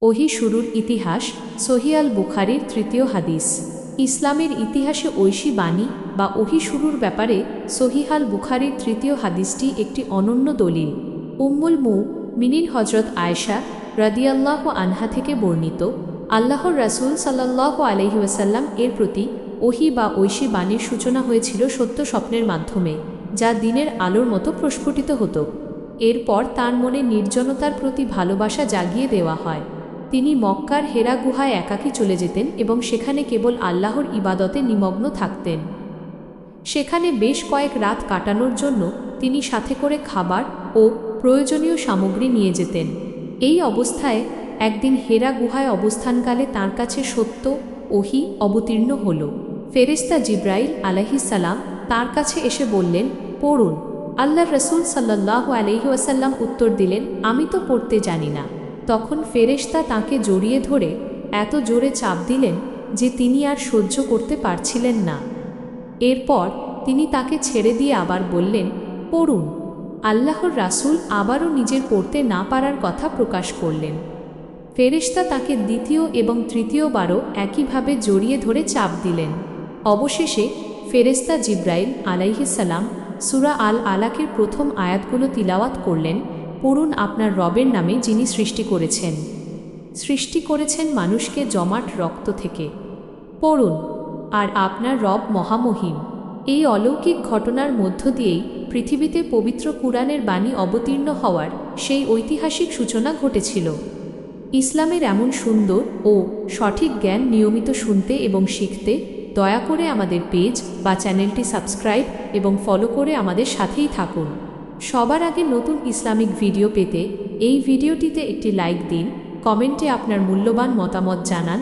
ওহী শুরুর ইতিহাস সহিহ আল বুখারীর তৃতীয় হাদিস। ইসলামের ইতিহাসে ঐশী বাণী বা ওহী শুরুর ব্যাপারে সহিহ আল বুখারীর তৃতীয় হাদিসটি একটি অনন্য দলিল। উম্মুল মুমিনিন হজরত আয়েশা রাদিয়াল্লাহু আনহা থেকে বর্ণিত, আল্লাহর রাসূল সাল্লাল্লাহু আলাইহি ওয়াসাল্লাম এর প্রতি ওহী বা ঐশী বাণীর সূচনা হয়েছিল সত্য স্বপ্নের মাধ্যমে, যা দিনের আলোর মতো প্রস্ফুটিত হতো। এরপর তার মনে নির্জনতার প্রতি ভালোবাসা জাগিয়ে দেওয়া হয়। তিনি মক্কার হেরা গুহায় একাকী চলে যেতেন এবং সেখানে কেবল আল্লাহর ইবাদতে নিমগ্ন থাকতেন। সেখানে বেশ কয়েক রাত কাটানোর জন্য তিনি সাথে করে খাবার ও প্রয়োজনীয় সামগ্রী নিয়ে যেতেন। এই অবস্থায় একদিন হেরা গুহায় অবস্থানকালে তাঁর কাছে সত্য ওহী অবতীর্ণ হল। ফেরেশতা জিব্রাইল আলাইহিস সালাম তাঁর কাছে এসে বললেন, পড়ুন। আল্লাহর রাসূল সাল্লাল্লাহু আলাইহি ওয়াসাল্লাম উত্তর দিলেন, আমি তো পড়তে জানি না। তখন ফেরেশতা তাঁকে জড়িয়ে ধরে এত জোরে চাপ দিলেন যে তিনি আর সহ্য করতে পারছিলেন না। এরপর তিনি তাকে ছেড়ে দিয়ে আবার বললেন, পড়ুন। আল্লাহর রাসূল আবারও নিজের পড়তে না পারার কথা প্রকাশ করলেন। ফেরেশতা তাকে দ্বিতীয় এবং তৃতীয়বারও একইভাবে জড়িয়ে ধরে চাপ দিলেন। অবশেষে ফেরেশতা জিব্রাইল আলাইহিস সালাম সূরা আল আলাকের প্রথম আয়াতগুলো তিলাওয়াত করলেন, পড়ুন আপনার রবের নামে যিনি সৃষ্টি করেছেন মানুষকে জমাট রক্ত থেকে। পড়ুন, আর আপনার রব মহামহিম। এই অলৌকিক ঘটনার মধ্য দিয়েই পৃথিবীতে পবিত্র কুরআনের বাণী অবতীর্ণ হওয়ার সেই ঐতিহাসিক সূচনা ঘটেছিল। ইসলামের এমন সুন্দর ও সঠিক জ্ঞান নিয়মিত শুনতে এবং শিখতে দয়া করে আমাদের পেজ বা চ্যানেলটি সাবস্ক্রাইব এবং ফলো করে আমাদের সাথেই থাকুন। সবার আগে নতুন ইসলামিক ভিডিও পেতে এই ভিডিওটিতে একটি লাইক দিন, কমেন্টে আপনার মূল্যবান মতামত জানান